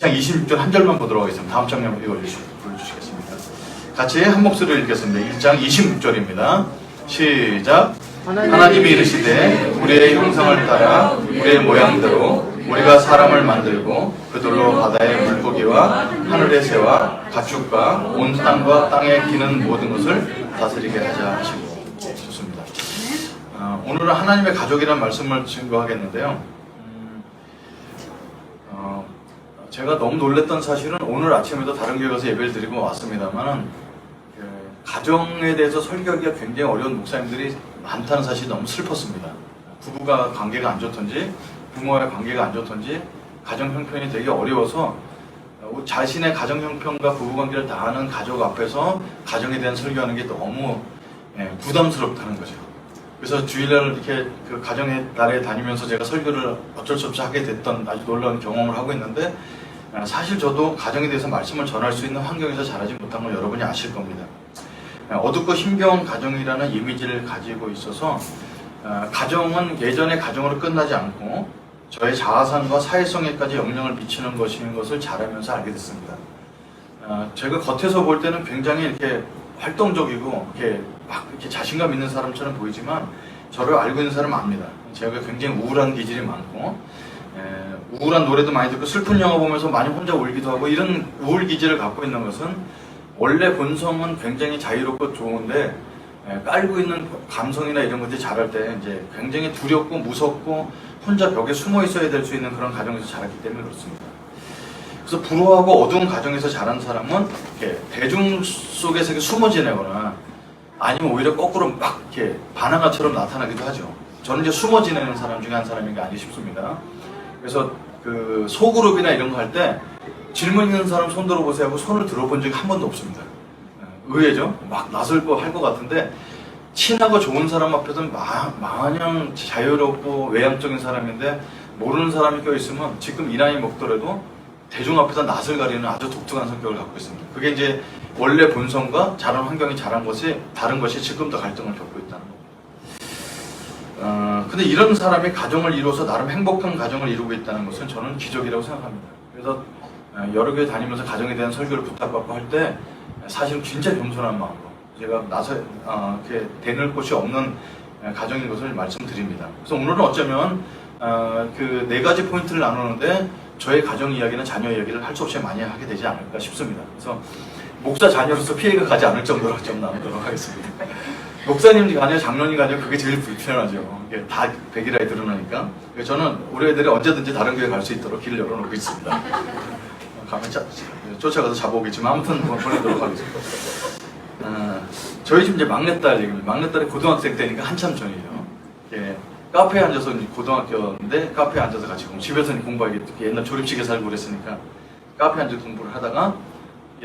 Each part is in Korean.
26절 한 절만 보도록 하겠습니다. 다음 장면 보여주시겠습니다. 같이 한 목소리로 읽겠습니다. 1장 26절입니다. 시작. 하나님이 이르시되 우리의 형상을 따라 우리의 모양대로 우리가 사람을 만들고 그들로 바다의 물고기와 하늘의 새와 가축과 온 땅과 땅에 기는 모든 것을 다스리게 하자 하시고. 좋습니다. 오늘은 하나님의 가족이라는 말씀을 증거하겠는데요. 제가 너무 놀랬던 사실은 오늘 아침에도 다른 교회 가서 예배를 드리고 왔습니다만 가정에 대해서 설교하기가 굉장히 어려운 목사님들이 많다는 사실이 너무 슬펐습니다. 부부가 관계가 안 좋던지 부모와의 관계가 안 좋던지 가정 형편이 되게 어려워서 자신의 가정 형편과 부부 관계를 다 아는 가족 앞에서 가정에 대한 설교하는 게 너무 부담스럽다는 거죠. 그래서 주일날 이렇게 그 가정의 날에 다니면서 제가 설교를 어쩔 수 없이 하게 됐던 아주 놀라운 경험을 하고 있는데, 사실 저도 가정에 대해서 말씀을 전할 수 있는 환경에서 자라지 못한 걸 여러분이 아실 겁니다. 어둡고 힘겨운 가정이라는 이미지를 가지고 있어서 가정은 예전의 가정으로 끝나지 않고 저의 자아상과 사회성에까지 영향을 미치는 것인 것을 자라면서 알게 됐습니다. 제가 겉에서 볼 때는 굉장히 이렇게 활동적이고 이렇게 막 이렇게 자신감 있는 사람처럼 보이지만 저를 알고 있는 사람은 압니다. 제가 굉장히 우울한 기질이 많고 우울한 노래도 많이 듣고 슬픈 영화 보면서 많이 혼자 울기도 하고 이런 우울 기질을 갖고 있는 것은 원래 본성은 굉장히 자유롭고 좋은데 깔고 있는 감성이나 이런 것들이 자랄 때 이제 굉장히 두렵고 무섭고 혼자 벽에 숨어 있어야 될 수 있는 그런 가정에서 자랐기 때문에 그렇습니다. 그래서 불우하고 어두운 가정에서 자란 사람은 이렇게 대중 속에서 이렇게 숨어 지내거나 아니면 오히려 거꾸로 막 이렇게 바나나처럼 나타나기도 하죠. 저는 이제 숨어 지내는 사람 중에 한 사람인가 아닌가 싶습니다. 그래서 그 소그룹이나 이런 거 할 때 질문 있는 사람 손 들어보세요 하고 손을 들어본 적이 한 번도 없습니다. 의외죠? 막 나설 거 할 것 같은데 친하고 좋은 사람 앞에서는 마냥 자유롭고 외향적인 사람인데 모르는 사람이 껴있으면 지금 이 나이 먹더라도 대중 앞에서 낯을 가리는 아주 독특한 성격을 갖고 있습니다. 그게 이제 원래 본성과 자란 환경이 자란 것이 다른 것이 지금도 갈등을 겪고 있다는 겁니다. 근데 이런 사람이 가정을 이루어서 나름 행복한 가정을 이루고 있다는 것은 저는 기적이라고 생각합니다. 그래서 여러 교회 다니면서 가정에 대한 설교를 부탁받고 할 때 사실은 진짜 겸손한 마음으로 제가 이렇게 대늘 곳이 없는 가정인 것을 말씀드립니다. 그래서 오늘은 어쩌면 그 네 가지 포인트를 나누는데 저의 가정 이야기는 자녀 이야기를 할 수 없이 많이 하게 되지 않을까 싶습니다. 그래서 목사 자녀로서 피해가 가지 않을 정도로 좀 나누도록 하겠습니다. 목사님 가녀, 장로님 가녀 그게 제일 불편하죠. 이게 다 백일하에 드러나니까. 저는 우리 애들이 언제든지 다른 교회 갈 수 있도록 길을 열어놓고 있습니다. 가면 쫓아가서 잡아오겠지만 아무튼 보내도록 하겠습니다. 저희 집 이제 막내딸 얘기입니다. 막내딸이 고등학생 때니까 한참 전이에요. 카페에 앉아서 고등학교인데 카페에 앉아서 같이 집에서는 공부하겠죠. 옛날 조립식에 살고 그랬으니까 카페에 앉아서 공부를 하다가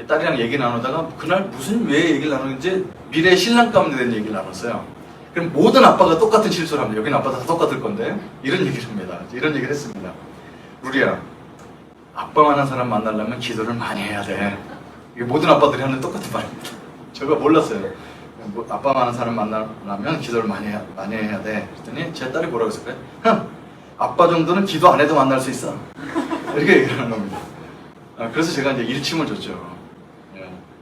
딸이랑 얘기 나누다가 그날 무슨 왜 얘기를 나누는지 미래 신랑 가운데 대한 얘기를 나눴어요. 그럼 모든 아빠가 똑같은 실수를 합니다. 여기는 아빠 다 똑같을 건데 이런 얘기를 합니다. 이런 얘기를 했습니다. 루리야, 아빠만한 사람 만나려면 기도를 많이 해야 돼. 이게 모든 아빠들이 하는 똑같은 말입니다. 제가 몰랐어요. 아빠만한 사람 만나려면 기도를 많이 해야 돼. 그랬더니 제 딸이 뭐라고 했을까요? 아빠 정도는 기도 안 해도 만날 수 있어. 이렇게 얘기를 하는 겁니다. 그래서 제가 이제 일침을 줬죠.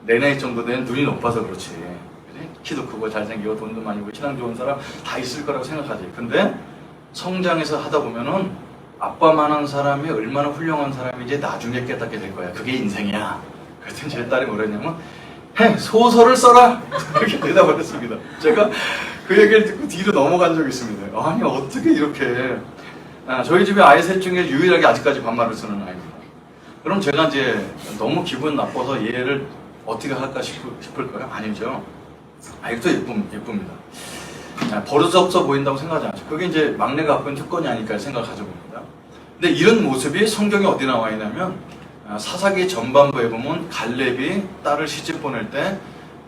내 나이 정도 되는 눈이 높아서 그렇지. 키도 크고 잘생기고 돈도 많이 벌고 신앙 좋은 사람 다 있을 거라고 생각하지. 근데 성장해서 하다 보면은 아빠만한 사람이 얼마나 훌륭한 사람인지 나중에 깨닫게 될 거야. 그게 인생이야. 그랬더니 제 딸이 뭐랬냐면 소설을 써라! 이렇게 대답을 했습니다. 제가 그 얘기를 듣고 뒤로 넘어간 적이 있습니다. 아니 어떻게 이렇게 저희 집에 아이 셋 중에 유일하게 아직까지 반말을 쓰는 아이입니다. 그럼 제가 이제 너무 기분 나빠서 얘를 어떻게 할까 싶을까요? 아니죠. 아직도 예쁩니다. 버릇없어 보인다고 생각하지 않죠. 그게 이제 막내가 갖고 있는 특권이 아닐까 생각을 가져봅니다. 근데 이런 모습이 성경에 어디 나와 있냐면 사사기 전반부에 보면 갈렙이 딸을 시집 보낼 때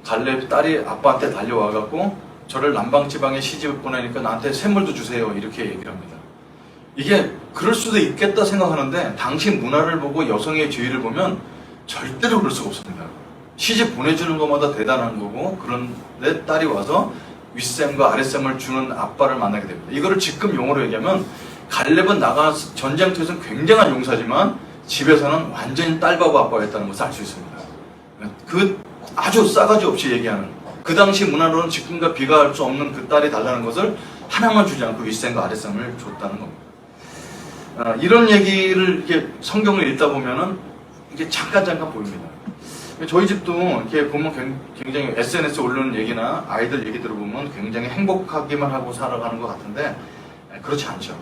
갈렙 딸이 아빠한테 달려와갖고 저를 남방지방에 시집 보내니까 나한테 샘물도 주세요 이렇게 얘기를 합니다. 이게 그럴 수도 있겠다 생각하는데 당시 문화를 보고 여성의 지위를 보면 절대로 그럴 수가 없습니다. 시집 보내주는 것마다 대단한 거고 그런데 딸이 와서 윗셈과 아랫셈을 주는 아빠를 만나게 됩니다. 이거를 지금 용어로 얘기하면 갈렙은 나가 전쟁터에서는 굉장한 용사지만 집에서는 완전히 딸바보 아빠였다는 것을 알 수 있습니다. 그 아주 싸가지 없이 얘기하는, 그 당시 문화로는 지금과 비교할 수 없는 그 딸이 달라는 것을 하나만 주지 않고 윗셈과 아랫셈을 줬다는 겁니다. 이런 얘기를 이렇게 성경을 읽다 보면은 이게 잠깐 보입니다. 저희 집도 이렇게 보면 굉장히 SNS에 올리는 얘기나 아이들 얘기 들어보면 굉장히 행복하기만 하고 살아가는 것 같은데 그렇지 않죠.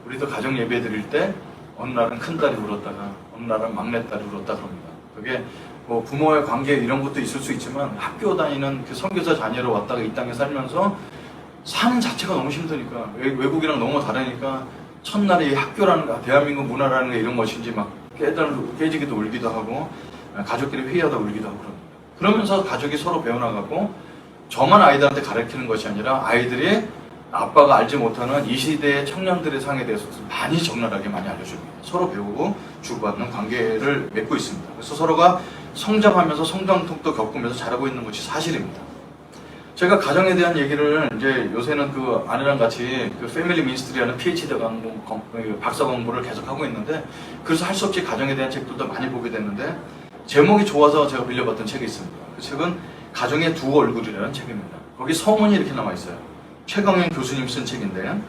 우리도 가정 예배 드릴 때 어느 날은 큰딸이 울었다가 어느 날은 막내딸이 울었다 그럽니다. 그게 뭐 부모의 관계 이런 것도 있을 수 있지만 학교 다니는 그 선교사 자녀로 왔다가 이 땅에 살면서 삶 자체가 너무 힘드니까 외국이랑 너무 다르니까 첫날에 이 학교라는 대한민국 문화라는 게 이런 것인지 막 깨지기도 울기도 하고 가족끼리 회의하다 울기도 하고 그럽니다. 그러면서 가족이 서로 배워나가고 저만 아이들한테 가르치는 것이 아니라 아이들이 아빠가 알지 못하는 이 시대의 청년들의 상에 대해서 많이 적나라하게 많이 알려줍니다. 서로 배우고 주고받는 관계를 맺고 있습니다. 그래서 서로가 성장하면서 성장통도 겪으면서 자라고 있는 것이 사실입니다. 제가 가정에 대한 얘기를 이제 요새는 그 아내랑 같이 그 패밀리 미니스트리라는 PhD 박사 공부를 계속 하고 있는데 그래서 할 수 없이 가정에 대한 책들도 많이 보게 됐는데 제목이 좋아서 제가 빌려봤던 책이 있습니다. 그 책은 가정의 두 얼굴이라는 책입니다. 거기 서문이 이렇게 나와 있어요. 최강현 교수님 쓴 책인데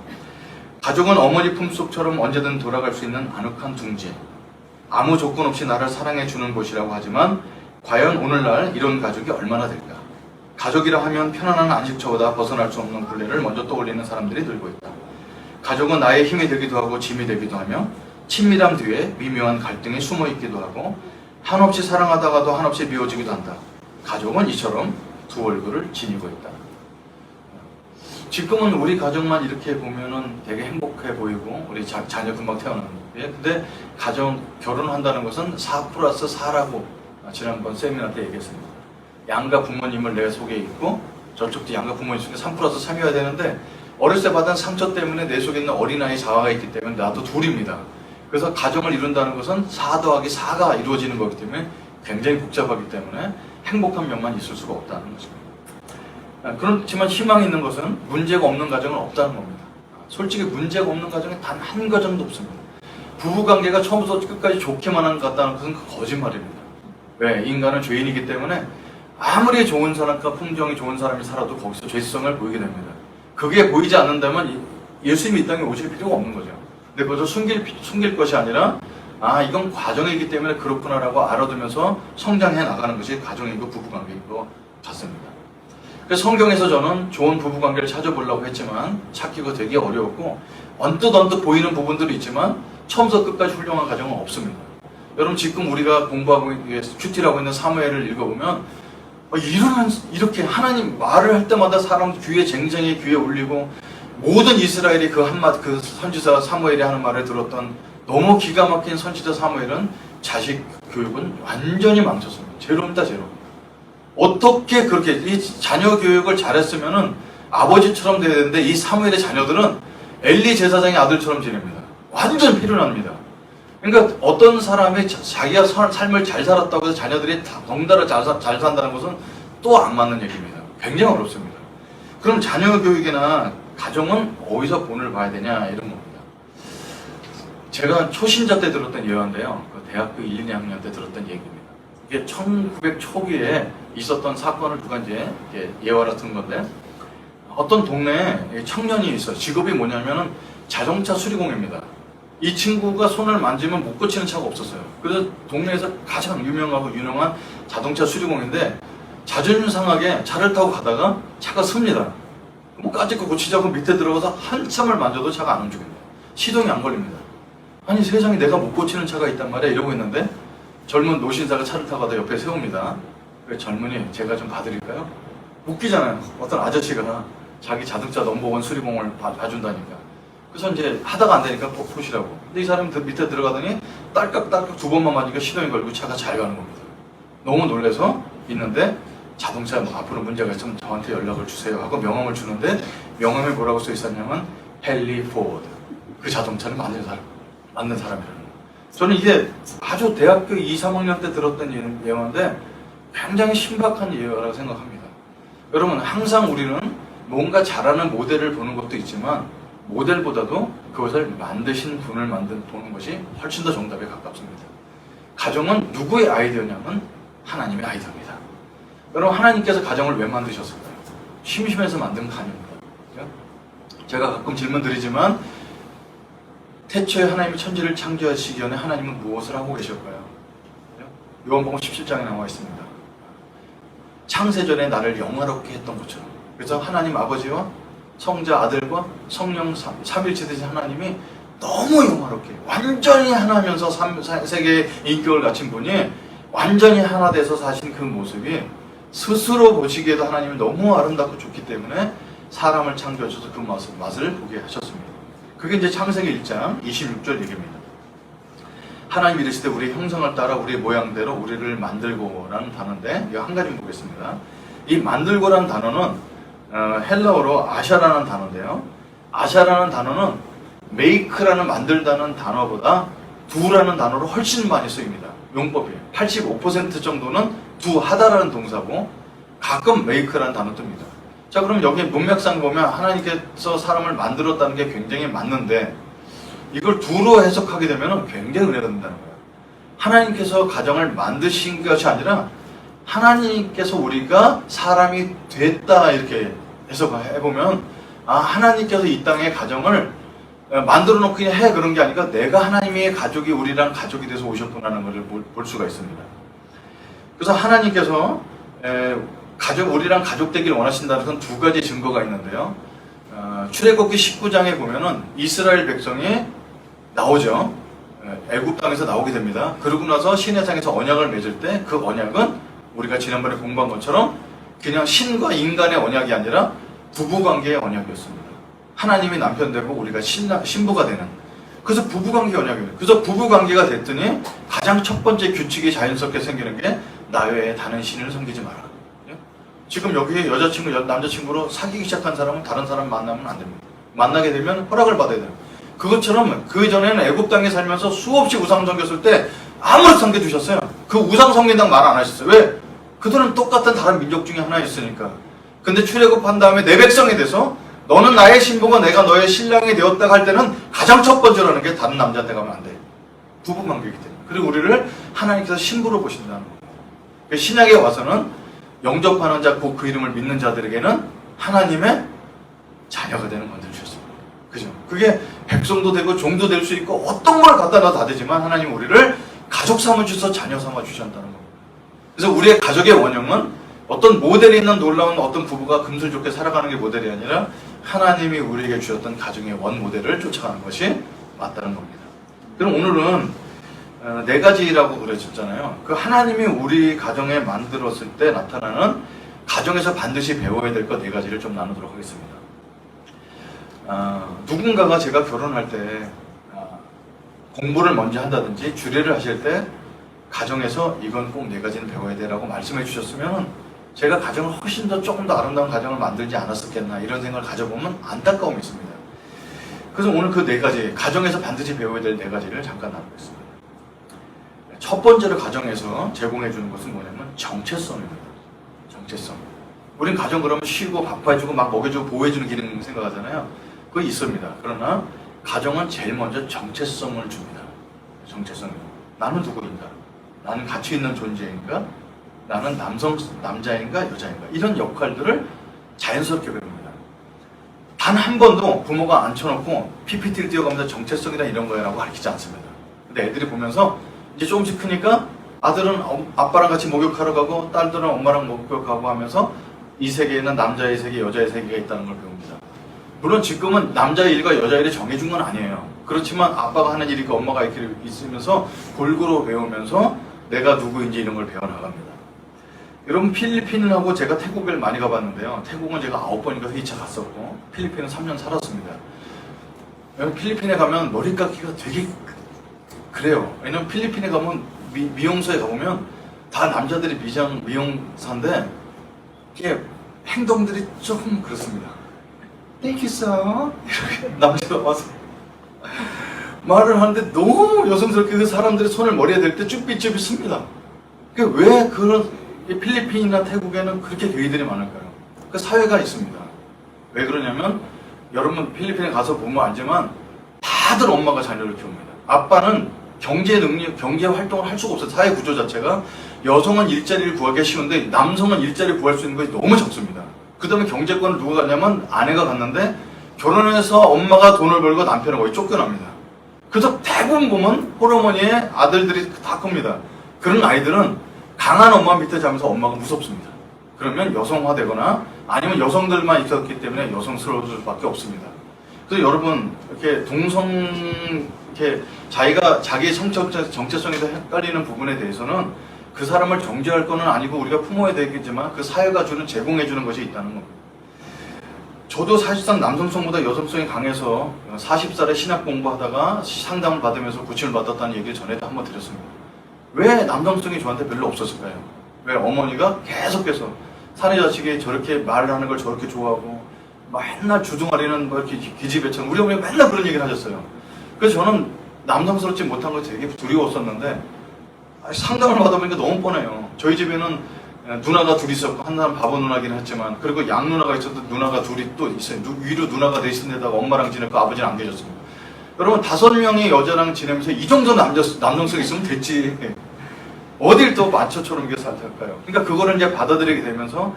가족은 어머니 품속처럼 언제든 돌아갈 수 있는 아늑한 둥지, 아무 조건 없이 나를 사랑해 주는 곳이라고 하지만 과연 오늘날 이런 가족이 얼마나 될까? 가족이라 하면 편안한 안식처보다 벗어날 수 없는 굴레를 먼저 떠올리는 사람들이 늘고 있다. 가족은 나의 힘이 되기도 하고 짐이 되기도 하며 친밀함 뒤에 미묘한 갈등이 숨어 있기도 하고 한없이 사랑하다가도 한없이 미워지기도 한다. 가족은 이처럼 두 얼굴을 지니고 있다. 지금은 우리 가정만 이렇게 보면은 되게 행복해 보이고 우리 자녀 금방 태어나는데 근데 가정 결혼한다는 것은 4+4라고 지난번 세미나 때 얘기했습니다. 양가 부모님을 내 속에 있고 저쪽도 양가 부모님 속에 3+3이어야 되는데 어렸을 때 받은 상처 때문에 내 속에 있는 어린아이 자아가 있기 때문에 나도 둘입니다. 그래서 가정을 이룬다는 것은 4 더하기 4가 이루어지는 거기 때문에 굉장히 복잡하기 때문에 행복한 면만 있을 수가 없다는 것입니다. 그렇지만 희망이 있는 것은 문제가 없는 가정은 없다는 겁니다. 솔직히 문제가 없는 가정이 단 한 가정도 없습니다. 부부관계가 처음부터 끝까지 좋게만 한 것 같다는 것은 거짓말입니다. 왜? 인간은 죄인이기 때문에 아무리 좋은 사람과 풍정이 좋은 사람이 살아도 거기서 죄성을 보이게 됩니다. 그게 보이지 않는다면 예수님이 이 땅에 오실 필요가 없는 거죠. 근데 그것을 숨길 것이 아니라 이건 과정이기 때문에 그렇구나라고 알아두면서 성장해 나가는 것이 가정이고 부부관계인 것 같습니다. 그래서 성경에서 저는 좋은 부부관계를 찾아보려고 했지만 찾기가 되게 어려웠고 언뜻 보이는 부분들이 있지만 처음부터 끝까지 훌륭한 가정은 없습니다. 여러분 지금 우리가 공부하고 큐티라고 있는 사무엘을 읽어보면 이렇게 하나님 말을 할 때마다 사람 귀에 쟁쟁히 귀에 울리고 모든 이스라엘이 그 선지자 사무엘이 하는 말을 들었던 너무 기가 막힌 선지자 사무엘은 자식 교육은 완전히 망쳤습니다. 제로입니다, 제로. 어떻게 그렇게 이 자녀 교육을 잘했으면은 아버지처럼 돼야 되는데 이 사무엘의 자녀들은 엘리 제사장의 아들처럼 지냅니다. 완전 필요합니다. 그러니까 어떤 사람이 자기가 삶을 잘 살았다고 해서 자녀들이 덩달아 잘 산다는 것은 또 안 맞는 얘기입니다. 굉장히 어렵습니다. 그럼 자녀 교육이나 가정은 어디서 본을 봐야 되냐 이런 겁니다. 제가 초신자 때 들었던 예화인데요. 대학교 1, 2학년 때 들었던 얘기입니다. 이게 1900 초기에 있었던 사건을 누가 이제 예화로 든 건데 어떤 동네에 청년이 있어요. 직업이 뭐냐면은 자동차 수리공입니다. 이 친구가 손을 만지면 못 고치는 차가 없었어요. 그래서 동네에서 가장 유명한 자동차 수리공인데 자존심 상하게 차를 타고 가다가 차가 습니다. 뭐 까짓 거 고치자고 밑에 들어가서 한참을 만져도 차가 안 움직입니다. 시동이 안 걸립니다. 아니 세상에 내가 못 고치는 차가 있단 말이야 이러고 있는데 젊은 노신사가 차를 타고 가다 옆에 세웁니다. 그 젊은이 제가 좀 봐드릴까요? 웃기잖아요. 어떤 아저씨가 자기 자동차 넘버원 수리공을 봐준다니까. 그래서 이제 하다가 안 되니까 보시라고. 근데 이 사람이 밑에 들어가더니 딸깍딸깍 2번만 맞으니까 시동이 걸리고 차가 잘 가는 겁니다. 너무 놀라서 있는데 자동차 앞으로 문제가 있으면 저한테 연락을 주세요 하고 명함을 주는데 명함에 뭐라고 써 있었냐면 헨리 포드. 그 자동차를 만든 사람이라는 거예요. 저는 이게 아주 대학교 2, 3학년 때 들었던 예화인데 굉장히 신박한 예화라고 생각합니다. 여러분 항상 우리는 뭔가 잘하는 모델을 보는 것도 있지만 모델보다도 그것을 만드신 분을 보는 것이 훨씬 더 정답에 가깝습니다. 가정은 누구의 아이디어냐면 하나님의 아이디어입니다. 여러분, 하나님께서 가정을 왜 만드셨을까요? 심심해서 만든 거 아닙니다. 그죠? 제가 가끔 질문 드리지만 태초에 하나님이 천지를 창조하시기 전에 하나님은 무엇을 하고 계실까요? 요한복음 17장에 나와 있습니다. 창세전에 나를 영화롭게 했던 것처럼. 그래서 하나님 아버지와 성자 아들과 성령 삼일체 되신 하나님이 너무 영화롭게 완전히 하나면서 세계의 인격을 갖춘 분이 완전히 하나 돼서 사신 그 모습이 스스로 보시기에도 하나님이 너무 아름답고 좋기 때문에 사람을 창조하셔서 그 맛을 보게 하셨습니다. 그게 이제 창세기 1장 26절 얘기입니다. 하나님 이르시되 우리 형상을 따라 우리 모양대로 우리를 만들고라는 단어인데 이거 한 가지 보겠습니다. 이 만들고라는 단어는 헬라어로 아샤라는 단어인데요. 아샤라는 단어는 메이크라는 만들다는 단어보다 두라는 단어로 훨씬 많이 쓰입니다. 용법이에요. 85% 정도는 두 하다라는 동사고 가끔 메이크라는 단어 뜹니다. 자, 그럼 여기 문맥상 보면 하나님께서 사람을 만들었다는 게 굉장히 맞는데 이걸 두로 해석하게 되면 굉장히 은혜가 된다는 거예요. 하나님께서 가정을 만드신 것이 아니라 하나님께서 우리가 사람이 됐다 이렇게 해석해보면 하나님께서 이 땅에 가정을 만들어 놓고 그냥 해 그런 게 아니라 내가 하나님의 가족이 우리랑 가족이 돼서 오셨구나라는 것을 볼 수가 있습니다. 그래서 하나님께서 우리랑 가족 되기를 원하신다는 건 두 가지 증거가 있는데요. 출애굽기 19장에 보면은 이스라엘 백성이 나오죠. 애굽 땅에서 나오게 됩니다. 그러고 나서 시내산에서 언약을 맺을 때 그 언약은 우리가 지난번에 공부한 것처럼 그냥 신과 인간의 언약이 아니라 부부관계의 언약이었습니다. 하나님이 남편 되고 우리가 신부가 되는. 그래서 부부관계 언약이에요. 그래서 부부관계가 됐더니 가장 첫 번째 규칙이 자연스럽게 생기는 게 나 외에 다른 신을 섬기지 마라. 지금 여기 여자친구, 남자친구로 사귀기 시작한 사람은 다른 사람 만나면 안 됩니다. 만나게 되면 허락을 받아야 돼요. 그것처럼 그 전에는 애굽 땅에 살면서 수없이 우상 섬겼을 때 아무리 섬겨주셨어요. 그 우상 섬긴다고 말 안 하셨어요. 왜? 그들은 똑같은 다른 민족 중에 하나였으니까. 근데 출애굽한 다음에 내 백성이 돼서 너는 나의 신부가 내가 너의 신랑이 되었다 할 때는 가장 첫 번째로 하는 게 다른 남자한테 가면 안 돼. 부부관계이기 때문에. 그리고 우리를 하나님께서 신부로 보신다는 겁니다. 신약에 와서는 영접하는 자, 그 이름을 믿는 자들에게는 하나님의 자녀가 되는 권세를 주셨습니다. 그죠? 그게 백성도 되고 종도 될 수 있고 어떤 걸 갖다 놔도 다 되지만 하나님 우리를 가족 삼아 주셔서 자녀 삼아 주셨다는 겁니다. 그래서 우리의 가족의 원형은 어떤 모델이 있는 놀라운 어떤 부부가 금슬좋게 살아가는 게 모델이 아니라 하나님이 우리에게 주셨던 가정의 원 모델을 쫓아가는 것이 맞다는 겁니다. 그럼 오늘은 네 가지라고 그러셨잖아요. 그 하나님이 우리 가정에 만들었을 때 나타나는 가정에서 반드시 배워야 될 것 네 가지를 좀 나누도록 하겠습니다. 누군가가 제가 결혼할 때 공부를 먼저 한다든지 주례를 하실 때 가정에서 이건 꼭 네 가지는 배워야 돼라고 말씀해 주셨으면 제가 가정을 훨씬 더 조금 더 아름다운 가정을 만들지 않았었겠나 이런 생각을 가져보면 안타까움이 있습니다. 그래서 오늘 그 네 가지, 가정에서 반드시 배워야 될 네 가지를 잠깐 나누겠습니다. 첫 번째로 가정에서 제공해 주는 것은 뭐냐면 정체성입니다. 정체성. 우린 가정 그러면 쉬고 밥해주고 막 먹여주고 보호해주는 기능 생각하잖아요. 그거 있습니다. 그러나 가정은 제일 먼저 정체성을 줍니다. 정체성. 나는 누구인가? 나는 가치 있는 존재인가? 나는 남자인가 여자인가? 이런 역할들을 자연스럽게 배웁니다. 단 한 번도 부모가 앉혀놓고 PPT를 띄워가면서 정체성이다 이런 거라고 가르치지 않습니다. 근데 애들이 보면서 이제 조금씩 크니까 아들은 아빠랑 같이 목욕하러 가고 딸들은 엄마랑 목욕하고 하면서 이 세계에는 남자의 세계, 여자의 세계가 있다는 걸 배웁니다. 물론 지금은 남자의 일과 여자의 일이 정해준 건 아니에요. 그렇지만 아빠가 하는 일이 있고 엄마가 이렇게 있으면서 골고루 배우면서 내가 누구인지 이런 걸 배워나갑니다. 여러분 필리핀하고 제가 태국을 많이 가봤는데요. 태국은 제가 9번인가 회의차 갔었고 필리핀은 3년 살았습니다. 필리핀에 가면 머리 깎기가 되게 그래요. 왜냐면 필리핀에 가면 미용소에 가보면 다 남자들이 미용사인데 이게 행동들이 조금 그렇습니다. Thank you, sir. 이렇게 남자가 와서 말을 하는데 너무 여성스럽게 그 사람들이 손을 머리에 댈 때 쭈삣쭈삣 씁니다. 왜 그런 필리핀이나 태국에는 그렇게 게이들이 많을까요? 그 사회가 있습니다. 왜 그러냐면 여러분 필리핀에 가서 보면 알지만 다들 엄마가 자녀를 키웁니다. 아빠는 경제 능력, 경제 활동을 할 수가 없어요. 사회 구조 자체가 여성은 일자리를 구하기가 쉬운데 남성은 일자리를 구할 수 있는 것이 너무 적습니다. 그 다음에 경제권을 누가 갖냐면 아내가 갖는데 결혼해서 엄마가 돈을 벌고 남편은 거의 쫓겨납니다. 그래서 대부분 보면 홀어머니의 아들들이 다 큽니다. 그런 아이들은 강한 엄마 밑에 자면서 엄마가 무섭습니다. 그러면 여성화되거나 아니면 여성들만 있었기 때문에 여성스러울 수밖에 없습니다. 그래서 여러분 이렇게 이렇게 자기의 정체성에서 헷갈리는 부분에 대해서는 그 사람을 정죄할 거는 아니고 우리가 품어야 되겠지만 그 사회가 제공해 주는 것이 있다는 겁니다. 저도 사실상 남성성보다 여성성이 강해서 40살에 신학 공부하다가 상담을 받으면서 고침을 받았다는 얘기를 전에도 한번 드렸습니다. 왜 남성성이 저한테 별로 없었을까요? 왜 어머니가 계속해서 사내 자식이 저렇게 말을 하는 걸 저렇게 좋아하고 맨날 주둥아리는 뭐 이렇게 기집애처럼 우리 어머니가 맨날 그런 얘기를 하셨어요. 그래서 저는 남성스럽지 못한 거 되게 두려웠었는데 상담을 받아보니까 너무 뻔해요. 저희 집에는 누나가 둘이 있었고 한 사람 바보 누나긴 했지만 그리고 양 누나가 있어도 누나가 둘이 또 있어요. 위로 누나가 돼 있는 데다가 엄마랑 지냈고 아버지는 안 계셨습니다. 여러분 5명의 여자랑 지내면서 이 정도 남성성이 있으면 됐지. 어딜 또 마초처럼 이렇게 살까요? 그러니까 그거를 이제 받아들이게 되면서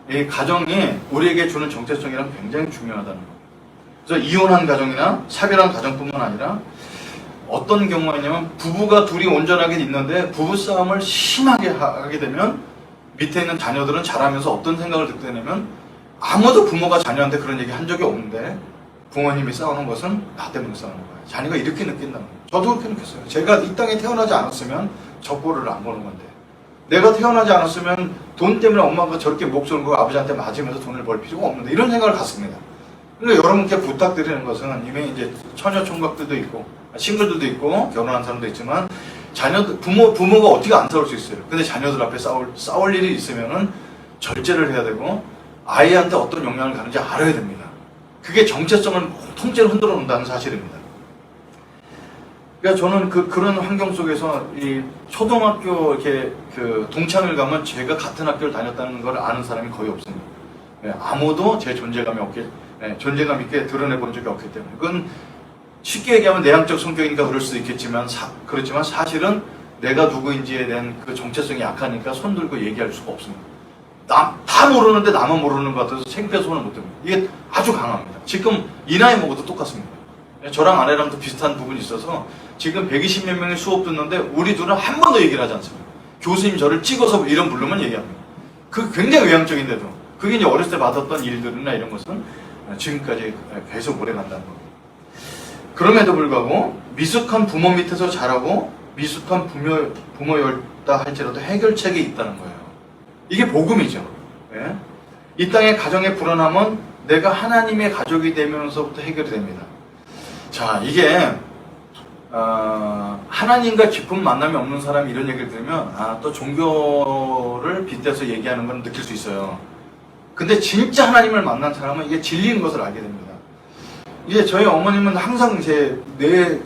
이 가정이 우리에게 주는 정체성이랑 굉장히 중요하다는 거예요. 그래서 이혼한 가정이나 사별한 가정뿐만 아니라 어떤 경우에냐면 부부가 둘이 온전하게 있는데 부부싸움을 심하게 하게 되면 밑에 있는 자녀들은 자라면서 어떤 생각을 듣게 되냐면 아무도 부모가 자녀한테 그런 얘기 한 적이 없는데 부모님이 싸우는 것은 나 때문에 싸우는 거예요. 자녀가 이렇게 느낀다는 거예요. 저도 그렇게 느꼈어요. 제가 이 땅에 태어나지 않았으면 저 꼴을 안 보는 건데 내가 태어나지 않았으면 돈 때문에 엄마가 저렇게 목 쏘는 거 아버지한테 맞으면서 돈을 벌 필요가 없는데 이런 생각을 갖습니다. 그러니까 여러분께 부탁드리는 것은 이미 이제 처녀 총각들도 있고 싱글들도 있고 결혼한 사람도 있지만 자녀들 부모가 어떻게 안 싸울 수 있어요. 근데 자녀들 앞에 싸울 일이 있으면은 절제를 해야 되고 아이한테 어떤 영향을 가는지 알아야 됩니다. 그게 정체성을 통째로 흔들어 놓는다는 사실입니다. 그러니까 저는 그런 환경 속에서 이 초등학교 이렇게 그 동창을 가면 제가 같은 학교를 다녔다는 걸 아는 사람이 거의 없습니다. 아무도 제 존재감 있게 드러내 본 적이 없기 때문에 그건 쉽게 얘기하면 내향적 성격이니까 그럴 수도 있겠지만 그렇지만 사실은 내가 누구인지에 대한 그 정체성이 약하니까 손들고 얘기할 수가 없습니다. 다 모르는데 나만 모르는 것 같아서 창피해서 손을 못 듭니다. 이게 아주 강합니다. 지금 이 나이 먹어도 똑같습니다. 저랑 아내랑도 비슷한 부분이 있어서 지금 120몇 명의 수업 듣는데 우리 둘은 한 번도 얘기를 하지 않습니다. 교수님 저를 찍어서 이름 부르면 얘기합니다. 그 굉장히 외향적인데도 그게 이제 어렸을 때 받았던 일들이나 이런 것은 지금까지 계속 오래 간다는 겁니다. 그럼에도 불구하고 미숙한 부모 밑에서 자라고 미숙한 부모였다 할지라도 해결책이 있다는 거예요. 이게 복음이죠. 예? 이 땅의 가정의 불안함은 내가 하나님의 가족이 되면서부터 해결이 됩니다. 자, 이게 하나님과 깊은 만남이 없는 사람이 이런 얘기를 들으면 또 종교를 빗대서 얘기하는 건 느낄 수 있어요. 근데 진짜 하나님을 만난 사람은 이게 진리인 것을 알게 됩니다. 이게 저희 어머님은 항상 내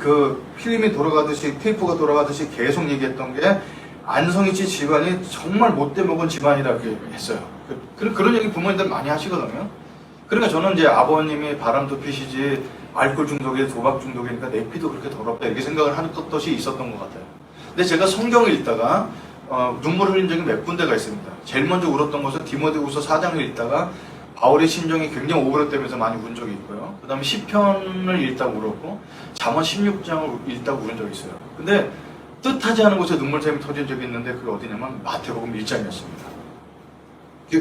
필름이 돌아가듯이 테이프가 돌아가듯이 계속 얘기했던 게 안성희 씨 집안이 정말 못돼 먹은 집안이라고 했어요. 그런 얘기 부모님들 많이 하시거든요. 그러니까 저는 이제 아버님이 바람도 피시지 알코올 중독에 도박 중독이니까 내 피도 그렇게 더럽다 이렇게 생각을 하는 것이 있었던 것 같아요. 근데 제가 성경을 읽다가 눈물을 흘린 적이 몇 군데가 있습니다. 제일 먼저 울었던 것은 디모데후서 4장을 읽다가 바울의 심정이 굉장히 오버랩되면서 많이 운 적이 있고요. 그 다음에 시편을 읽다가 울었고 잠언 16장을 읽다가 울은 적이 있어요. 근데 뜻하지 않은 곳에 눈물샘이 터진 적이 있는데 그게 어디냐면 마태복음 1장이었습니다.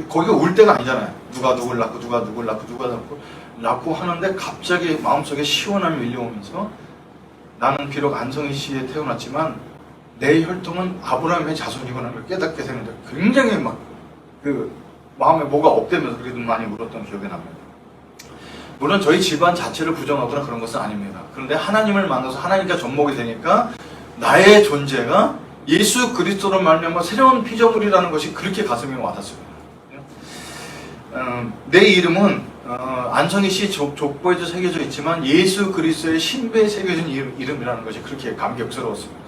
거기가 울 때가 아니잖아요. 누가 누굴 낳고 누가 누굴 낳고 누가 낳고 하는데 갑자기 마음속에 시원함이 밀려오면서 나는 비록 안성희 씨에 태어났지만 내 혈통은 아브라함의 자손이구나 를 깨닫게 되는데 굉장히 마음에 뭐가 업되면서 그래도 많이 울었던 기억이 납니다. 물론 저희 집안 자체를 부정하거나 그런 것은 아닙니다. 그런데 하나님을 만나서 하나님과 접목이 되니까 나의 존재가 예수 그리스도로 말미암아 새로운 피조물이라는 것이 그렇게 가슴에 와닿습니다. 내 이름은 안성희 씨 족보에도 새겨져 있지만 예수 그리스도의 신배에 새겨진 이름이라는 것이 그렇게 감격스러웠습니다.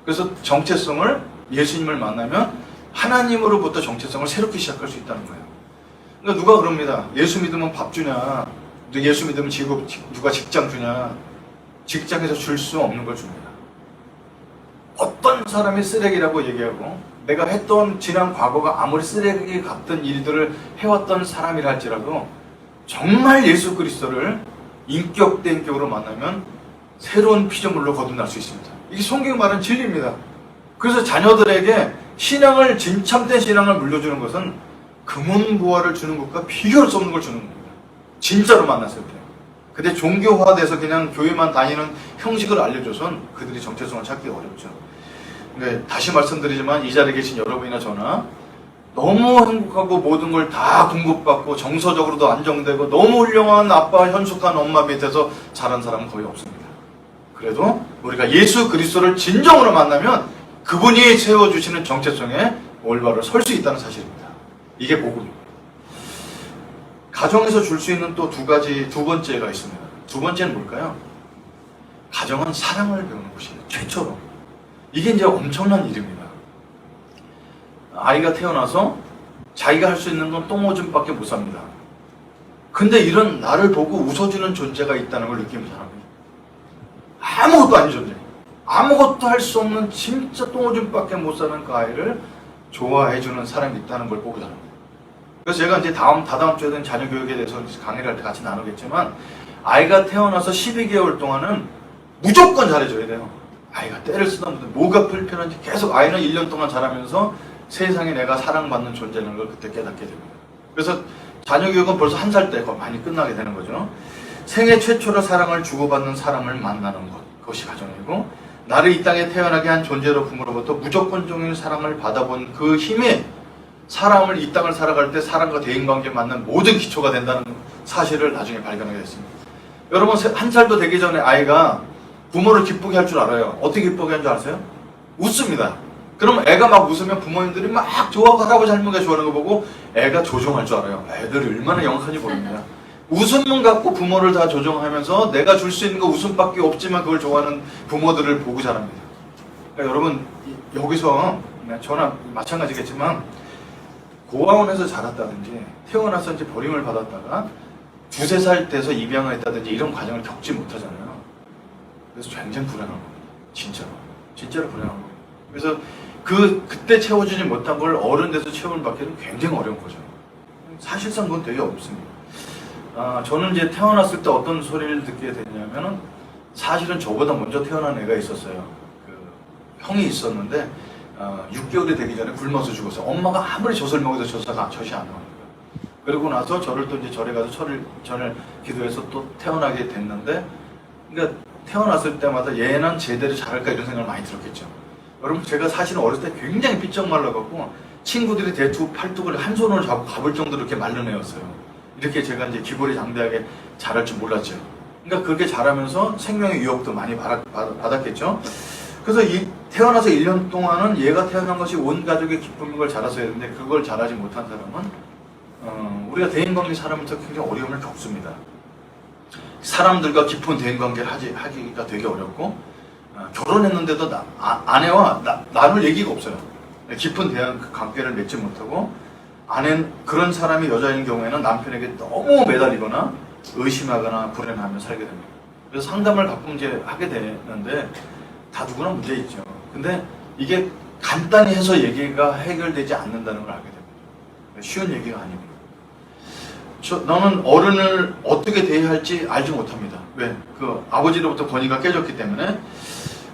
그래서 정체성을 예수님을 만나면 하나님으로부터 정체성을 새롭게 시작할 수 있다는 거예요. 그러니까 누가 그럽니다. 예수 믿으면 밥 주냐? 너 예수 믿으면 누가 직장 주냐? 직장에서 줄 수 없는 걸 줍니다. 어떤 사람이 쓰레기라고 얘기하고 내가 했던 지난 과거가 아무리 쓰레기 같은 일들을 해왔던 사람이라 할지라도 정말 예수 그리스도를 인격대인격으로 만나면 새로운 피조물로 거듭날 수 있습니다. 이게 성경이 말하는 진리입니다. 그래서 자녀들에게 신앙을, 진참된 신앙을 물려주는 것은 금은부화를 주는 것과 비교할 수 없는 걸 주는 겁니다. 진짜로 만났을 때. 근데 종교화돼서 그냥 교회만 다니는 형식을 알려줘선 그들이 정체성을 찾기 어렵죠. 그러니까 다시 말씀드리지만 이 자리에 계신 여러분이나 저나 너무 행복하고 모든 걸 다 공급받고 정서적으로도 안정되고 너무 훌륭한 아빠, 현숙한 엄마 밑에서 자란 사람은 거의 없습니다. 그래도 우리가 예수 그리스도를 진정으로 만나면 그분이 세워주시는 정체성에 올바로 설 수 있다는 사실입니다. 이게 복음입니다. 가정에서 줄 수 있는 또 두 번째가 있습니다. 두 번째는 뭘까요? 가정은 사랑을 배우는 곳이에요. 최초로. 이게 이제 엄청난 일입니다. 아이가 태어나서 자기가 할 수 있는 건 똥오줌밖에 못 삽니다. 근데 이런 나를 보고 웃어주는 존재가 있다는 걸 느끼는 사람이 아무것도 아닌 존재, 아무것도 할 수 없는 진짜 똥오줌밖에 못 사는 그 아이를 좋아해주는 사람이 있다는 걸 보고 자랍니다. 그래서 제가 이제 다다음 주에는 자녀 교육에 대해서 강의를 할 때 같이 나누겠지만 아이가 태어나서 12개월 동안은 무조건 잘해줘야 돼요. 아이가 때를 쓰다 보면 뭐가 불편한지 계속 아이는 1년 동안 자라면서 세상에 내가 사랑받는 존재라는 걸 그때 깨닫게 됩니다. 그래서 자녀 교육은 벌써 1살 때 많이 끝나게 되는 거죠. 생애 최초로 사랑을 주고받는 사람을 만나는 것, 그것이 가정이고 나를 이 땅에 태어나게 한 존재로 부모로부터 무조건적인 사랑을 받아본 그 힘이 사람을 이 땅을 살아갈 때 사람과 대인관계에 맞는 모든 기초가 된다는 사실을 나중에 발견하게 됐습니다. 여러분 1살도 되기 전에 아이가 부모를 기쁘게 할 줄 알아요. 어떻게 기쁘게 하는 줄 아세요? 웃습니다. 그럼 애가 막 웃으면 부모님들이 막 좋아하고 할아버지 할머니가 좋아하는 거 보고 애가 조종할 줄 알아요. 애들이 얼마나 영악한지 모릅니다. 웃음만 갖고 부모를 다 조종하면서 내가 줄 수 있는 거 웃음밖에 없지만 그걸 좋아하는 부모들을 보고 자랍니다. 그러니까 여러분 여기서 저나 마찬가지겠지만 고아원에서 자랐다든지 태어나서 이제 버림을 받았다가 2~3살 돼서 입양을 했다든지 이런 과정을 겪지 못하잖아요. 그래서 굉장히 불안한 겁니다. 진짜로 불안한 겁니다. 그래서 그때 채워주지 못한 걸 어른 돼서 채우는 받기는 굉장히 어려운 거죠. 사실상 그건 되게 어렵습니다. 저는 이제 태어났을 때 어떤 소리를 듣게 됐냐면은 사실은 저보다 먼저 태어난 애가 있었어요. 형이 있었는데 6개월이 되기 전에 굶어서 죽었어요. 엄마가 아무리 젖을 먹여도 젖이 안 나옵니다. 그러고 나서 저를 또 이제 절에 가서 전을 기도해서 또 태어나게 됐는데, 그러니까 태어났을 때마다 얘는 제대로 자랄까 이런 생각을 많이 들었겠죠. 여러분 제가 사실은 어렸을 때 굉장히 삐쩍 말라갖고 친구들이 대투 팔뚝을 한 손으로 잡고 가볼 정도로 이렇게 마른 애였어요. 이렇게 제가 이제 기골이 장대하게 자랄 줄 몰랐죠. 그러니까 그렇게 자라면서 생명의 유혹도 많이 받았겠죠. 그래서 태어나서 1년 동안은 얘가 태어난 것이 온 가족의 기쁨인 걸 자랐어야 했는데 그걸 잘하지 못한 사람은 우리가 대인관계 사람부터 굉장히 어려움을 겪습니다. 사람들과 깊은 대인관계를 하기가 되게 어렵고 결혼했는데도 아내와 나눌 얘기가 없어요. 깊은 관계를 맺지 못하고 그런 사람이 여자인 경우에는 남편에게 너무 매달리거나 의심하거나 불행하며 살게 됩니다. 그래서 상담을 가끔 이제 하게 되는데 다 누구나 문제 있죠. 근데 이게 간단히 해서 얘기가 해결되지 않는다는 걸 알게 됩니다. 쉬운 얘기가 아닙니다. 너는 어른을 어떻게 대해야 할지 알지 못합니다. 왜? 아버지로부터 권위가 깨졌기 때문에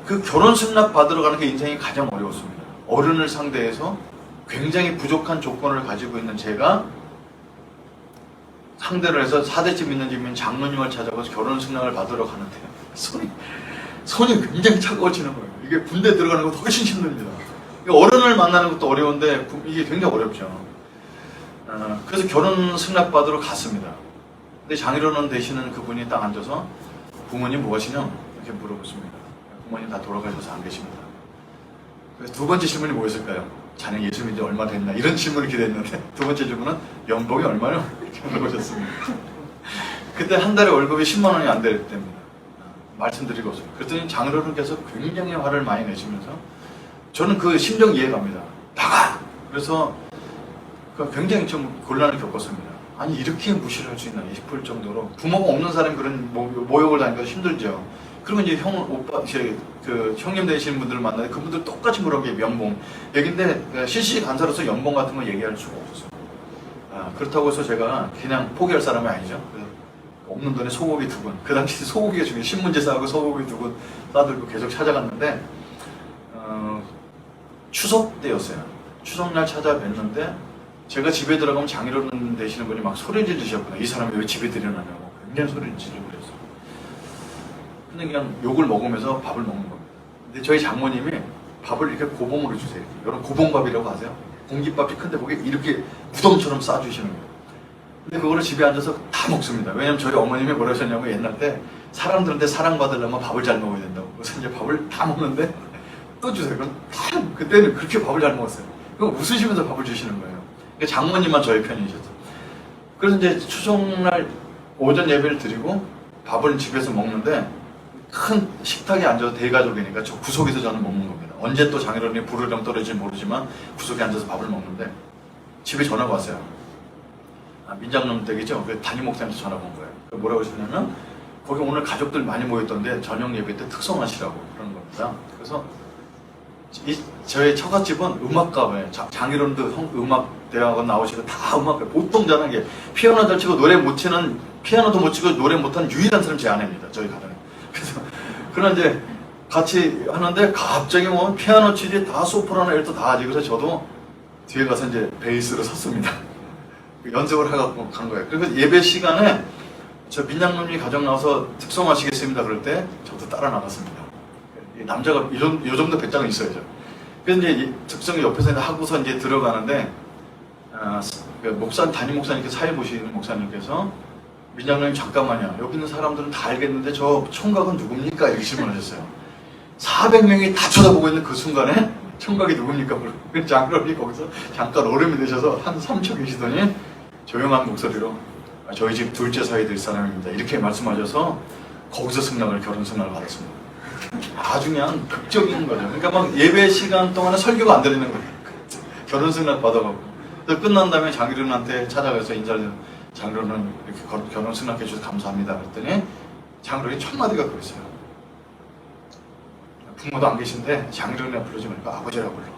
그 결혼 승낙 받으러 가는 게 인생이 가장 어려웠습니다. 어른을 상대해서 굉장히 부족한 조건을 가지고 있는 제가 상대를 해서 4대집 있는 집인 장로님을 찾아가서 결혼 승낙을 받으러 가는데 손이 굉장히 차가워지는 거예요. 이게 군대 들어가는 것도 훨씬 힘듭니다. 어른을 만나는 것도 어려운데 이게 굉장히 어렵죠. 그래서 결혼 승낙 받으러 갔습니다. 근데 장인어른 되시는 그분이 딱 앉아서 부모님 뭐 하시냐? 이렇게 물어보십니다. 부모님 다 돌아가셔서 안 계십니다. 그래서 두 번째 질문이 뭐였을까요? 자네 예수 믿은 지 얼마 됐나? 이런 질문을 기대했는데 두 번째 질문은 연봉이 얼마요? 이렇게 물어보셨습니다. 그때 한 달에 월급이 10만 원이 안 될 때입니다. 말씀드리고 없어요. 그랬더니 장인어른께서 굉장히 화를 많이 내시면서 저는 그 심정 이해갑니다. 나가! 그래서 굉장히 좀 곤란을 겪었습니다. 아니 이렇게 무시를 할 수 있나 싶을 정도로 부모가 없는 사람이 그런 모욕을 당하기가 힘들죠. 그리고 이제 오빠, 그 형님 되시는 분들을 만나는데 그분들 똑같이 물어본 게 연봉 얘긴데 실시 간사로서 연봉 같은 건 얘기할 수가 없었어요. 그렇다고 해서 제가 그냥 포기할 사람이 아니죠. 없는 돈에 소고기 2근. 그 당시 소고기가 중요해. 신문지 싸고 소고기 2근 싸들고 계속 찾아갔는데 추석 때였어요. 추석날 찾아뵀는데 제가 집에 들어가면 장인어른 되시는 분이 막 소리 지르셨구나. 이 사람이 왜 집에 들여놨냐고 굉장히 소리를 지르고 그랬어요. 근데 그냥 욕을 먹으면서 밥을 먹는 겁니다. 근데 저희 장모님이 밥을 이렇게 고봉으로 주세요. 여러분 고봉밥이라고 아세요? 공깃밥이 큰데 거기 이렇게 무덤처럼 싸주시는 거예요. 근데 그거를 집에 앉아서 다 먹습니다. 왜냐면 저희 어머님이 뭐라 하셨냐면 옛날 때 사람들한테 사랑받으려면 밥을 잘 먹어야 된다고. 그래서 이제 밥을 다 먹는데 또 주세요. 그럼 그때는 그렇게 밥을 잘 먹었어요. 그럼 웃으시면서 밥을 주시는 거예요. 그러니까 장모님만 저희 편이셨어요. 그래서 이제 추석날 오전 예배를 드리고 밥을 집에서 먹는데 큰 식탁에 앉아서 대가족이니까 저 구석에서 저는 먹는 겁니다. 언제 또 장인어른이 부르령 떨어질지 모르지만 구석에 앉아서 밥을 먹는데 집에 전화가 왔어요. 민장놈 댁이죠. 그 담임 목사님한테 전화가 온 거예요. 뭐라고 하셨냐면 거기 오늘 가족들 많이 모였던데 저녁 예배 때 특성하시라고 그런 겁니다. 그래서 저희 처갓집은 음악가예요. 장인어른도 음악대학원 나오시고 다 음악가. 보통 저는 게 피아노 잘 치고 노래 못 치는 피아노도 못 치고 노래 못하는 유일한 사람이 제 아내입니다. 저희 가정에. 그래서 그런 이제 같이 하는데 갑자기 뭐 피아노 치지 다 소프라노 엘도 다 하지. 그래서 저도 뒤에 가서 이제 베이스로 섰습니다. 연습을 해갖고 간 거예요. 그리고 예배 시간에 저 민장님이 가정 나와서 특성하시겠습니다. 그럴 때 저도 따라 나갔습니다. 남자가 요 정도 배짱은 있어야죠. 그래서 이제 특성이 옆에서 하고서 이제 들어가는데 담임 목사님께서 사회 보시는 목사님께서 민장님 잠깐만요. 여기 있는 사람들은 다 알겠는데 저 총각은 누굽니까? 이렇게 질문하셨어요. 400명이 다 쳐다보고 있는 그 순간에 총각이 누굽니까? 그 장로님이 거기서 잠깐 얼음이 되셔서 한 3초 계시더니 조용한 목소리로 저희 집 둘째 사이 될 사람입니다. 이렇게 말씀하셔서 거기서 결혼 승낙을 받았습니다. 아주 그냥 극적인 거죠. 그러니까 막 예배 시간 동안에 설교가 안 들리는 거예요. 결혼 승낙 받아가고. 그래서 끝난 다음에 장로님한테 찾아가서 인사를 장로는 이렇게 결혼 승낙해 주셔서 감사합니다. 그랬더니 장로님 첫 마디가 그랬어요. 부모도 안 계신데 장로님이라 부르지 말고 아버지라 불러.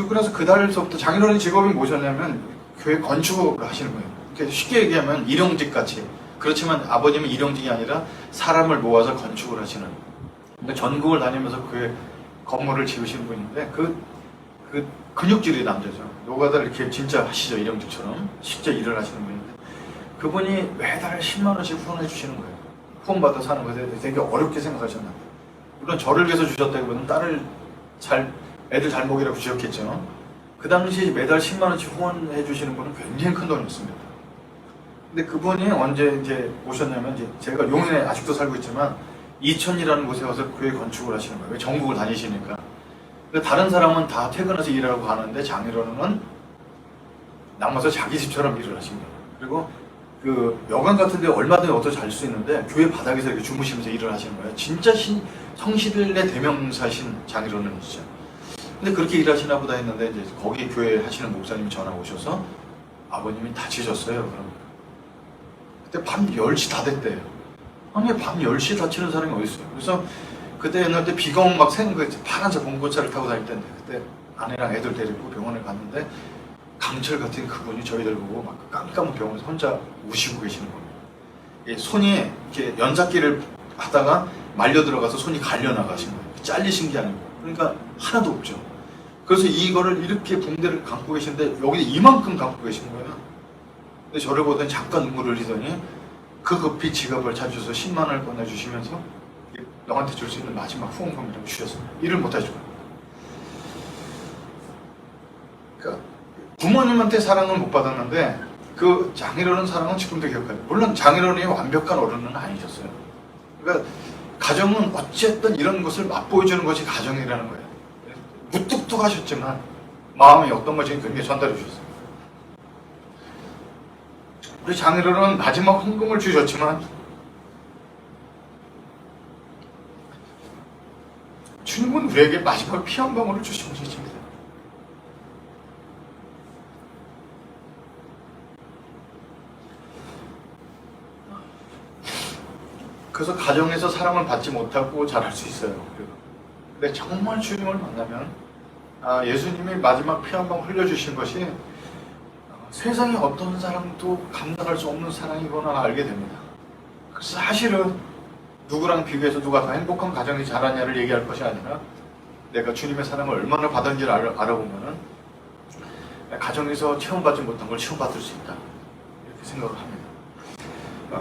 그래서 그달서부터 장인어른의 직업이 무엇이었냐면 교회 건축을 하시는 거예요. 쉽게 얘기하면 일용직 같이. 그렇지만 아버님은 일용직이 아니라 사람을 모아서 건축을 하시는. 그러니까 전국을 다니면서 교회 건물을 지으시는 분인데 그 근육질의 남자죠. 노가다를 이렇게 진짜 하시죠. 일용직처럼 실제 일을 하시는 분인데 그분이 매달 10만 원씩 후원해 주시는 거예요. 후원 받아 사는 것에 되게 어렵게 생각하셨나. 물론 저를 위해서 주셨다기보다는 애들 잘 먹이라고 주셨겠죠. 그 당시 매달 10만 원씩 후원해 주시는 분은 굉장히 큰 돈이었습니다. 근데 그분이 언제 이제 오셨냐면 이제 제가 용인에 아직도 살고 있지만 이천이라는 곳에 와서 교회 건축을 하시는 거예요. 전국을 다니시니까. 다른 사람은 다 퇴근해서 일하고 가는데 장인어른은 남아서 자기 집처럼 일을 하십니다. 그리고 그 여관 같은 데 얼마든지 얻어 잘 수 있는데 교회 바닥에서 이렇게 주무시면서 일을 하시는 거예요. 진짜 성실의 대명사신 장인어른이시죠. 근데 그렇게 일하시나 보다 했는데 이제 거기 교회 하시는 목사님이 전화 오셔서 아버님이 다치셨어요. 그럼 그때 밤 10시 다 됐대요. 아니 밤 10시 다치는 사람이 어디 있어요? 그래서 그때 옛날 때 비가 오면 막 파란색 봉고차를 타고 다닐 때인데 그때 아내랑 애들 데리고 병원에 갔는데 강철 같은 그분이 저희들 보고 막 깜깜한 병원에서 혼자 우시고 계시는 겁니다. 손이 이렇게 연작기를 하다가 말려 들어가서 손이 갈려 나가신 거예요. 잘리신 게 아니고. 그러니까 하나도 없죠. 그래서 이거를 이렇게 붕대를 감고 계신데 여기 이만큼 감고 계신 거예요. 근데 저를 보더니 잠깐 눈물을 흘리더니 급히 지갑을 찾으셔서 10만 원을 꺼내주시면서 너한테 줄 수 있는 마지막 후원금이라고 주셨습니다. 일을 못 해주고. 그러니까 부모님한테 사랑을 못 받았는데 그 장인어른 사랑은 지금도 기억해요. 물론 장인어른이 완벽한 어른은 아니셨어요. 그러니까 가정은 어쨌든 이런 것을 맛보여주는 것이 가정이라는 거예요. 무뚝뚝하셨지만 마음이 어떤 것인지 굉장히 전달해 주셨어요. 우리 장인어른은 마지막 헌금을 주셨지만 주님은 우리에게 마지막 피 한 방울을 주신 분이십니다. 그래서 가정에서 사랑을 받지 못하고 자랄 수 있어요. 근데 정말 주님을 만나면 예수님이 마지막 피 한 방 흘려주신 것이 세상에 어떤 사람도 감당할 수 없는 사랑이구나 알게 됩니다. 그래서 사실은 누구랑 비교해서 누가 더 행복한 가정이 자라냐를 얘기할 것이 아니라 내가 주님의 사랑을 얼마나 받았는지를 알아보면은 가정에서 체험받지 못한 걸 체험받을 수 있다 이렇게 생각을 합니다.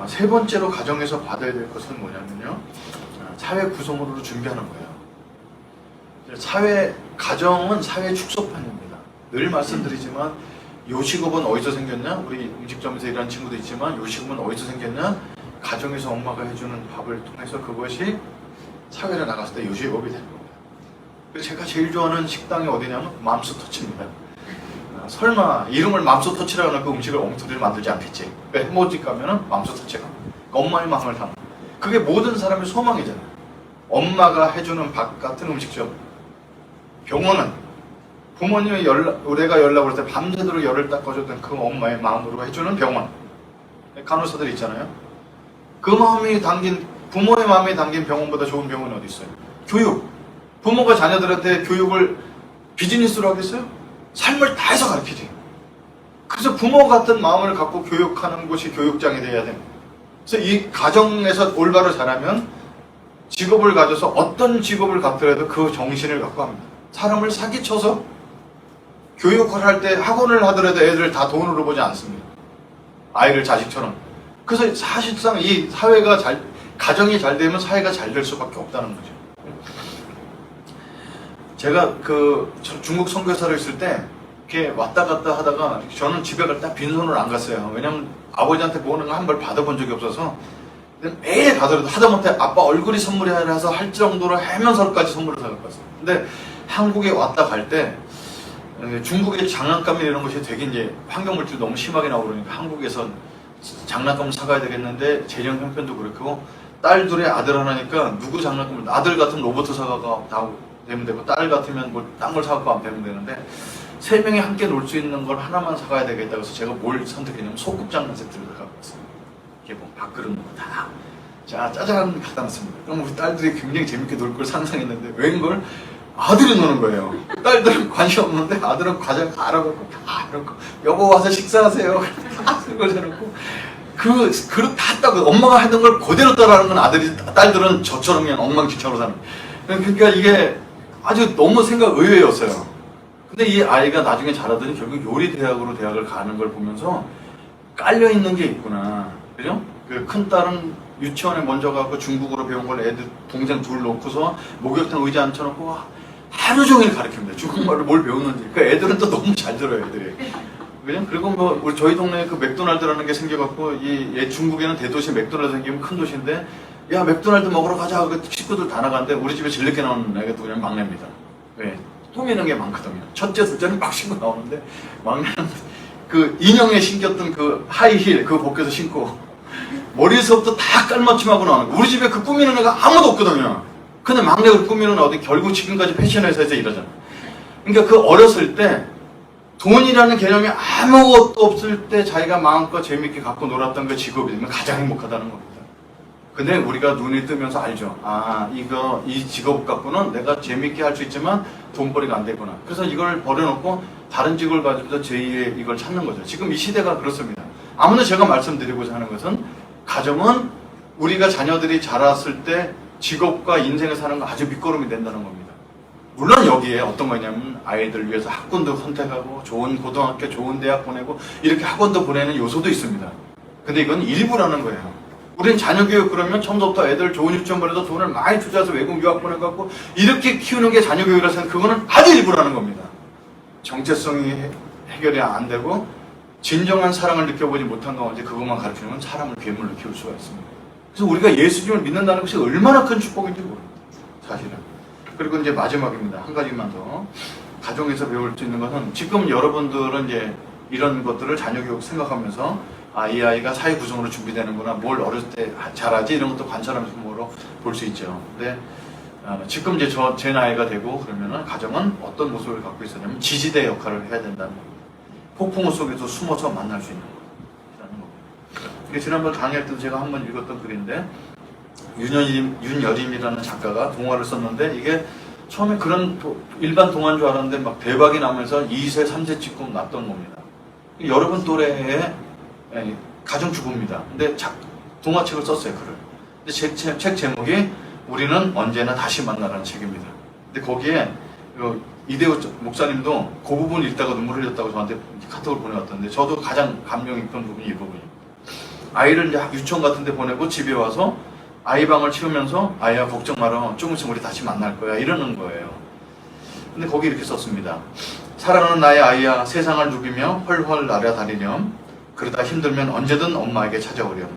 세 번째로 가정에서 받아야 될 것은 뭐냐면요, 사회 구성으로 준비하는 거예요. 가정은 사회 축소판입니다. 늘 말씀드리지만 요식업은 어디서 생겼냐? 우리 음식점에서 일하는 친구도 있지만 요식업은 어디서 생겼냐? 가정에서 엄마가 해주는 밥을 통해서 그것이 사회를 나갔을 때 요식업이 되는 겁니다. 그래서 제가 제일 좋아하는 식당이 어디냐면 맘스터치입니다. 설마 이름을 맘스터치라고 하는 그 음식을 엉터리를 만들지 않겠지. 그러니까 해모집 가면은 맘스터치가 엄마의 마음을 담는, 그게 모든 사람의 소망이잖아요. 엄마가 해주는 밥 같은 음식점. 병원은 부모님이 내가 연락을 할 때 밤새도록 열을 닦아줬던 그 엄마의 마음으로 해주는 병원. 간호사들 있잖아요. 그 마음이 담긴, 부모의 마음이 담긴 병원보다 좋은 병원이 어디 있어요? 교육. 부모가 자녀들한테 교육을 비즈니스로 하겠어요? 삶을 다해서 가르치지. 그래서 부모 같은 마음을 갖고 교육하는 곳이 교육장이 돼야 됩니다. 그래서 이 가정에서 올바로 자라면 직업을 가져서 어떤 직업을 갖더라도 그 정신을 갖고 합니다. 사람을 사기쳐서 교육을 할 때 학원을 하더라도 애들을 다 돈으로 보지 않습니다. 아이를 자식처럼. 그래서 사실상 이 사회가 가정이 잘 되면 사회가 잘 될 수밖에 없다는 거죠. 제가 중국 선교사로 있을 때 이렇게 왔다 갔다 하다가 저는 집에 갈 때 빈손으로 안 갔어요. 왜냐면 아버지한테 보는 거 한 번 받아본 적이 없어서 매일 가더라도 하다못해 아빠 얼굴이 선물이야 해서 할 정도로 해면서까지 선물을 사갖고 왔어요. 근데 한국에 왔다 갈 때 중국의 장난감 이런 것이 되게 이제 환경물질이 너무 심하게 나오고 그러니까 한국에선 장난감을 사가야 되겠는데 재정 형편도 그렇고 딸 둘에 아들 하나니까 누구 장난감을, 아들 같은 로봇 사가가 다 되면 되고 딸 같으면 뭐 딴 걸 사갖고 하면 되면 되는데 세 명이 함께 놀 수 있는 걸 하나만 사가야 되겠다 그래서 제가 뭘 선택했냐면 소꿉장난 세트를 사갖고 왔어요. 이게 뭐 밥그릇 뭐 다. 자, 짜잔 갖다 놨습니다. 그럼 우리 딸들이 굉장히 재밌게 놀 걸 상상했는데 웬걸 아들이 노는 거예요. 딸들은 관심 없는데 아들은 과자 다 알아갖고 다 이러고 여보 와서 식사하세요. 다 들고 저러고 그 그릇 다 따고 엄마가 하던 걸 그대로 따라하는 건 딸들은 저처럼 그냥 엉망진창으로 사는 거예요. 그러니까 이게 아주 너무 생각 의외였어요. 근데 이 아이가 나중에 자라더니 결국 요리대학으로 대학을 가는 걸 보면서 깔려있는 게 있구나. 그죠? 그 큰 딸은 유치원에 먼저 가고 중국어로 배운 걸 애들 동생 둘 놓고서 목욕탕 의자 앉혀놓고 하루 종일 가르칩니다. 중국말로 뭘 배우는지. 그 애들은 또 너무 잘 들어요, 애들이. 그죠? 그리고 뭐 우리 저희 동네에 그 맥도날드라는 게 생겨갖고 중국에는 대도시 맥도날드 생기면 큰 도시인데 야 맥도날드 먹으러 가자 하고 식구들 다 나가는데 우리 집에 제일 늦게 나오는 애가 누구냐면 막내입니다. 왜? 똥이는 게 많거든요. 첫째, 둘째는 막 신고 나오는데 막내는 그 인형에 신겼던 그 하이힐 그거 벗겨서 신고 머리에서부터 다 깔맞춤하고 나오는 거예요. 우리 집에 그 꾸미는 애가 아무도 없거든요. 근데 막내가 꾸미는 어디 결국 지금까지 패션 회사에서 일하잖아요. 그러니까 그 어렸을 때 돈이라는 개념이 아무것도 없을 때 자기가 마음껏 재밌게 갖고 놀았던 그 직업이 되면 가장 행복하다는 겁니다. 근데 우리가 눈이 뜨면서 알죠. 이 직업 갖고는 내가 재밌게 할 수 있지만 돈벌이가 안 되구나. 그래서 이걸 버려놓고 다른 직업을 가지고서 제2의 이걸 찾는 거죠. 지금 이 시대가 그렇습니다. 아무튼 제가 말씀드리고자 하는 것은 가정은 우리가 자녀들이 자랐을 때 직업과 인생을 사는 거 아주 밑거름이 된다는 겁니다. 물론 여기에 어떤 거냐면 아이들 위해서 학군도 선택하고 좋은 고등학교, 좋은 대학 보내고 이렇게 학원도 보내는 요소도 있습니다. 근데 이건 일부라는 거예요. 우린 자녀교육 그러면 처음부터 애들 좋은 유치원 보내서 돈을 많이 투자해서 외국 유학 보내갖고 이렇게 키우는 게 자녀교육이라서 생각하면 그거는 아주 일부라는 겁니다. 정체성이 해결이 안 되고 진정한 사랑을 느껴보지 못한 가운데 그것만 가르치면 사람을 괴물로 키울 수가 있습니다. 그래서 우리가 예수님을 믿는다는 것이 얼마나 큰 축복인지 모릅니다. 사실은. 그리고 이제 마지막입니다. 한 가지만 더. 가정에서 배울 수 있는 것은 지금 여러분들은 이제 이런 것들을 자녀교육 생각하면서 이 아이가 사회 구성으로 준비되는구나, 뭘 어렸을 때 잘하지 이런 것도 관찰하면서 뭐로 볼 수 있죠. 근데 지금 이제 제 나이가 되고 그러면은 가정은 어떤 모습을 갖고 있었냐면 지지대 역할을 해야 된다는 겁니다. 폭풍우 속에서 숨어서 만날 수 있는 거라는 겁니다. 이게 지난번 강의할 때도 제가 한번 읽었던 글인데 윤여림이라는 작가가 동화를 썼는데 이게 처음에 그런 일반 동화인 줄 알았는데 막 대박이 나면서 2세, 3세 찍고 났던 겁니다. 여러분 또래의 가정주부입니다. 근데 동화책을 썼어요, 글을. 근데 책 제목이 우리는 언제나 다시 만나라는 책입니다. 근데 거기에 이대호 목사님도 그 부분 읽다가 눈물 흘렸다고 저한테 카톡을 보내왔던데 저도 가장 감명 깊은 부분이 이 부분이에요. 아이를 이제 유치원 같은 데 보내고 집에 와서 아이방을 치우면서 아이야 걱정 마라 조금 있으면 우리 다시 만날 거야 이러는 거예요. 근데 거기 이렇게 썼습니다. 사랑하는 나의 아이야 세상을 누비며 헐헐 날아다니렴 그러다 힘들면 언제든 엄마에게 찾아오렴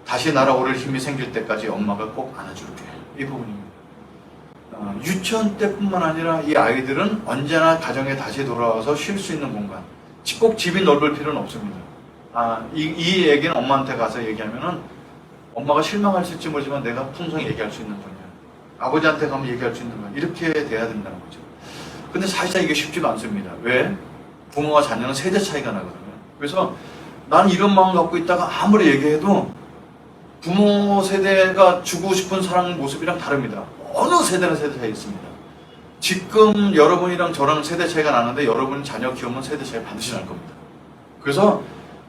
다시 날아오를 힘이 생길 때까지 엄마가 꼭 안아줄게. 이 부분입니다. 유치원 때뿐만 아니라 이 아이들은 언제나 가정에 다시 돌아와서 쉴 수 있는 공간. 꼭 집이 넓을 필요는 없습니다. 이 얘기는 엄마한테 가서 얘기하면은 엄마가 실망하실지 모르지만 내가 풍성히 얘기할 수 있는 분야. 아버지한테 가면 얘기할 수 있는 거야. 이렇게 돼야 된다는 거죠. 근데 사실상 이게 쉽지가 않습니다. 왜? 부모와 자녀는 세대 차이가 나거든요. 그래서 난 이런 마음 갖고 있다가 아무리 얘기해도 부모 세대가 주고 싶은 사랑 모습이랑 다릅니다. 어느 세대나 세대 차이 있습니다. 지금 여러분이랑 저랑 세대 차이가 나는데 여러분 자녀 키우면 세대 차이 반드시 날 겁니다. 그래서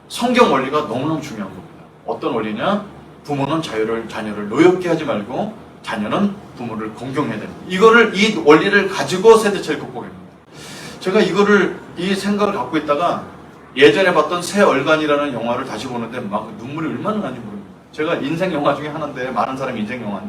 성경 원리가 너무너무 중요한 겁니다. 어떤 원리냐? 부모는 자녀를 노엽게 하지 말고 자녀는 부모를 공경해야 됩니다. 이 원리를 가지고 세대 차이 극복합니다. 제가 이 생각을 갖고 있다가 예전에 봤던 새 얼간이라는 영화를 다시 보는데 막 눈물이 얼마나 나는지 모릅니다. 제가 인생 영화 중에 하나인데 많은 사람이 인생 영화인데